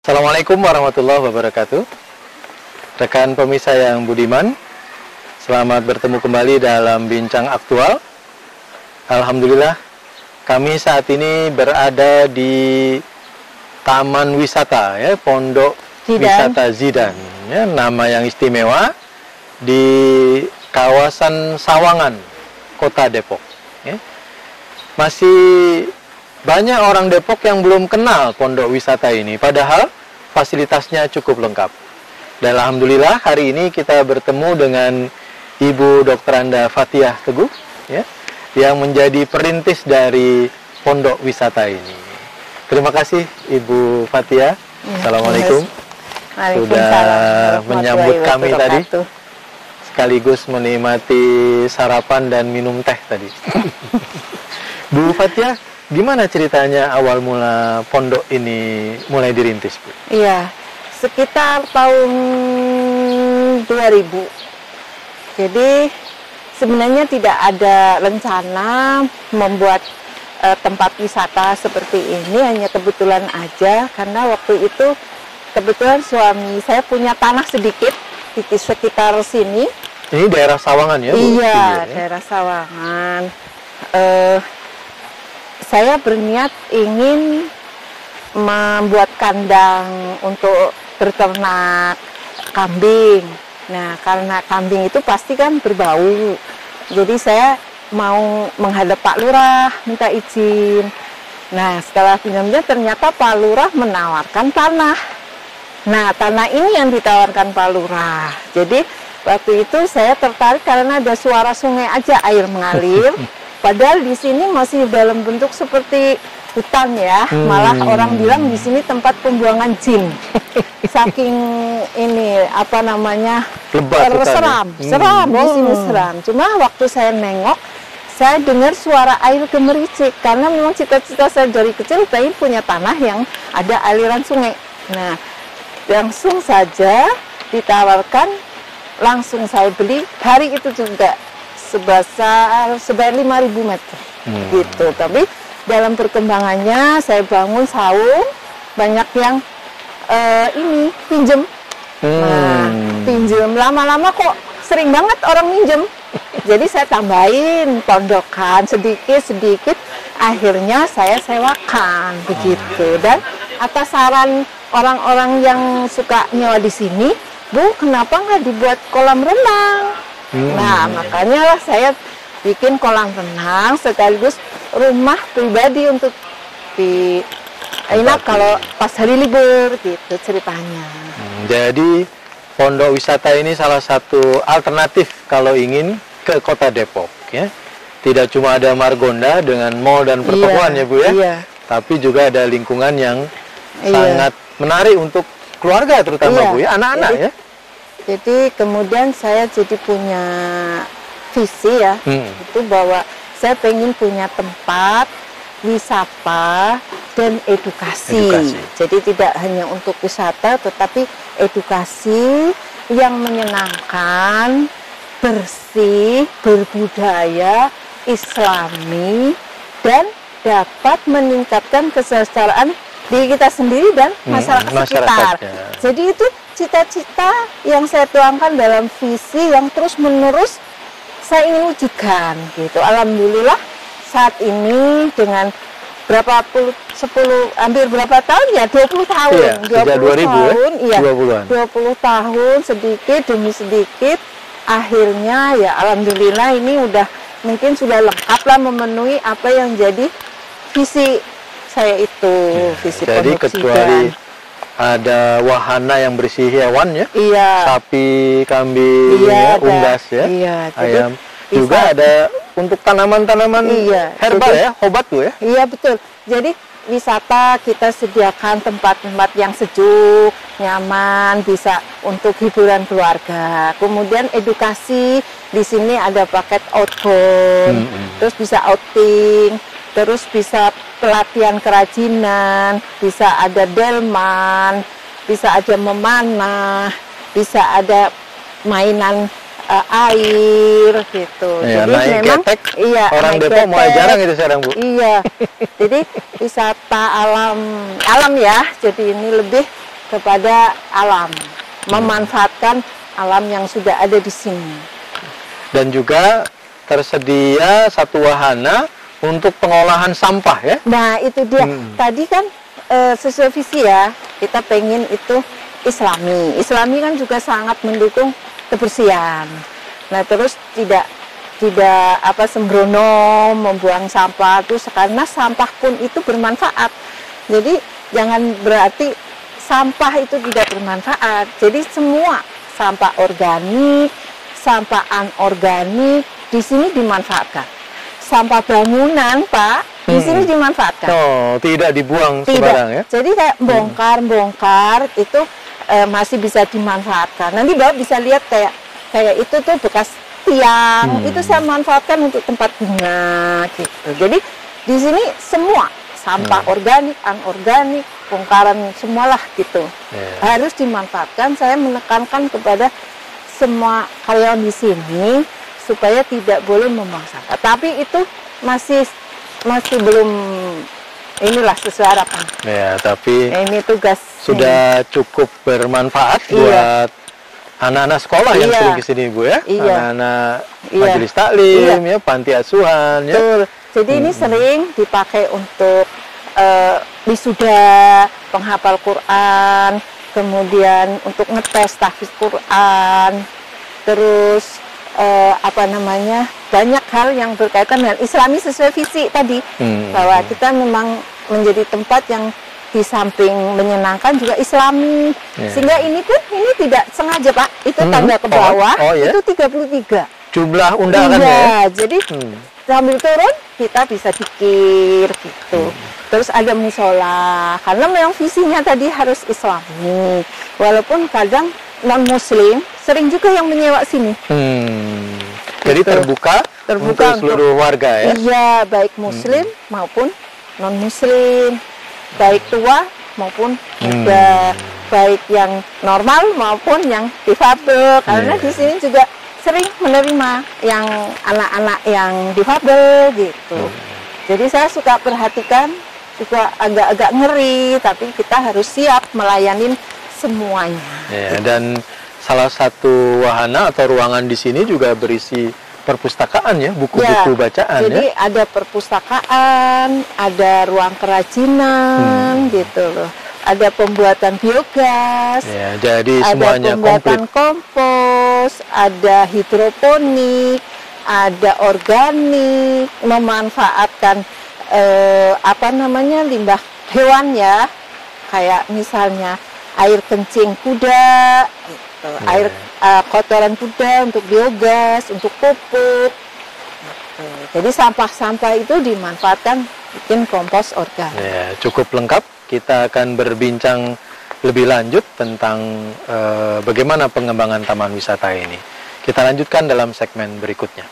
Assalamualaikum warahmatullahi wabarakatuh. Rekan pemirsa yang budiman, selamat bertemu kembali dalam Bincang Aktual. Alhamdulillah, kami saat ini berada di Taman Wisata, ya, Pondok Wisata Zidan, ya, nama yang istimewa di kawasan Sawangan, Kota Depok. Ya. Masih banyak orang Depok yang belum kenal pondok wisata ini, padahal fasilitasnya cukup lengkap. Dan alhamdulillah hari ini kita bertemu dengan Ibu Dr. Anda Fathiah Teguh, ya, yang menjadi perintis dari pondok wisata ini. Terima kasih Ibu Fathiah. Assalamualaikum. Sudah menyambut kami tadi, sekaligus menikmati sarapan dan minum teh tadi. Bu Fathiah, gimana ceritanya awal mula pondok ini mulai dirintis, Bu? Iya, sekitar tahun 2000. Jadi sebenarnya tidak ada rencana membuat tempat wisata seperti ini, hanya kebetulan aja karena waktu itu kebetulan suami saya punya tanah sedikit di sekitar sini. Ini daerah Sawangan ya, Bu? Iya, daerah Sawangan. Saya berniat ingin membuat kandang untuk berternak kambing. Nah, karena kambing itu pasti kan berbau. Jadi saya mau menghadap Pak Lurah, minta izin. Nah, setelah pinjamnya ternyata Pak Lurah menawarkan tanah. Nah, tanah ini yang ditawarkan Pak Lurah. Jadi, waktu itu saya tertarik karena ada suara sungai aja, air mengalir. Padahal di sini masih dalam bentuk seperti hutan ya, malah orang bilang di sini tempat pembuangan jin. Saking ini apa namanya, seram di sini seram. Cuma waktu saya nengok, saya dengar suara air gemericik karena memang cita-cita saya dari kecil pengen punya tanah yang ada aliran sungai. Nah, langsung saja ditawarkan, langsung saya beli hari itu juga. Sebayar 5.000 meter gitu. Tapi dalam perkembangannya saya bangun saung, banyak yang ini pinjem. Nah, pinjem lama-lama kok sering banget orang minjem. Jadi saya tambahin pondokan sedikit-sedikit, akhirnya saya sewakan begitu. Dan atas saran orang-orang yang suka nyewa di sini, Bu, kenapa nggak dibuat kolam renang? Nah, makanya lah saya bikin kolam renang sekaligus rumah pribadi untuk di enak kalau pas hari libur gitu ceritanya. Jadi pondok wisata ini salah satu alternatif kalau ingin ke Kota Depok, ya. Tidak cuma ada Margonda dengan mall dan pertokoan, ya, Bu, ya. Iya. Tapi juga ada lingkungan yang sangat menarik untuk keluarga terutama, Bu, ya, anak-anak, ya. Jadi kemudian saya jadi punya visi ya, itu bahwa saya pengen punya tempat wisata dan edukasi. Jadi tidak hanya untuk wisata, tetapi edukasi yang menyenangkan, bersih, berbudaya, islami, dan dapat meningkatkan kesejahteraan diri kita sendiri dan masyarakat sekitar. Jadi itu cita-cita yang saya tuangkan dalam visi yang terus-menerus saya ingin wujudkan gitu. Alhamdulillah saat ini dengan hampir berapa tahun ya? 20 tahun. Iya, 20 tahun, iya. 20 tahun sedikit demi sedikit akhirnya ya alhamdulillah ini udah mungkin sudah lengkap lah memenuhi apa yang jadi visi saya itu, visi jadi kecuali ada wahana yang berisi hewan ya, sapi, kambing, unggas ya, ayam. Juga ada untuk tanaman-tanaman herbal ya, obat tuh ya. Iya betul. Jadi wisata kita sediakan tempat-tempat yang sejuk, nyaman, bisa untuk hiburan keluarga. Kemudian edukasi di sini ada paket outbound, terus bisa outing, terus bisa pelatihan kerajinan, bisa ada delman, bisa ada memanah, bisa ada mainan air gitu. Ya, jadi naik memang ketek, orang Depok mulai jarang itu sekarang, Bu. Iya. Jadi wisata alam ya. Jadi ini lebih kepada alam, memanfaatkan alam yang sudah ada di sini. Dan juga tersedia satu wahana untuk pengolahan sampah ya. Nah itu dia, tadi kan sesuai visi ya, kita pengen itu Islami kan juga sangat mendukung kebersihan. Nah terus tidak sembrono membuang sampah itu, karena sampah pun itu bermanfaat. Jadi jangan berarti sampah itu tidak bermanfaat. Jadi semua sampah organik, sampah anorganik di sini dimanfaatkan. Sampah bangunan, Pak, di sini dimanfaatkan. Oh, tidak dibuang Tidak. sembarang ya? Jadi kayak bongkar itu masih bisa dimanfaatkan. Nanti Bapak bisa lihat kayak itu tuh bekas tiang, itu saya manfaatkan untuk tempat bunga gitu. Jadi di sini semua sampah organik, anorganik, bongkaran semualah gitu. Harus dimanfaatkan. Saya menekankan kepada semua karyawan di sini supaya tidak boleh membuang sampah. Tapi itu masih belum inilah sesuai harapan. Ya, tapi ini tugas sudah cukup bermanfaat buat anak-anak sekolah yang sering kesini Bu ya. Anak-anak majelis taklim ya, panti asuhan ya. Betul. Jadi ini sering dipakai untuk wisuda, penghafal Quran, kemudian untuk ngetes tahfiz Quran, terus banyak hal yang berkaitan dengan Islami sesuai visi tadi, bahwa kita memang menjadi tempat yang di samping menyenangkan juga Islami, sehingga ini tidak sengaja Pak, itu tanda ke bawah, itu 33 jumlah undangan ya. Jadi sambil turun kita bisa zikir gitu. Terus ada musola, karena memang visinya tadi harus Islami, walaupun kadang non Muslim sering juga yang menyewa sini. Jadi terbuka untuk seluruh warga ya? Iya, baik Muslim maupun non Muslim, baik tua maupun muda, baik yang normal maupun yang difabel. Karena di sini juga sering menerima yang anak-anak yang difabel gitu. Jadi saya suka perhatikan, juga agak-agak ngeri, tapi kita harus siap melayani semuanya. Ya, dan salah satu wahana atau ruangan di sini juga berisi perpustakaan ya, buku-buku bacaan. Jadi ada perpustakaan, ada ruang kerajinan gitu loh. Ada pembuatan biogas, jadi ada semuanya pembuatan kompos, ada hidroponik, ada organik, memanfaatkan limbah hewan ya, kayak misalnya air kencing kuda, gitu. Air kotoran kuda untuk biogas, untuk pupuk. Gitu. Jadi sampah-sampah itu dimanfaatkan bikin kompos organik. Ya, cukup lengkap. Kita akan berbincang lebih lanjut tentang bagaimana pengembangan taman wisata ini. Kita lanjutkan dalam segmen berikutnya.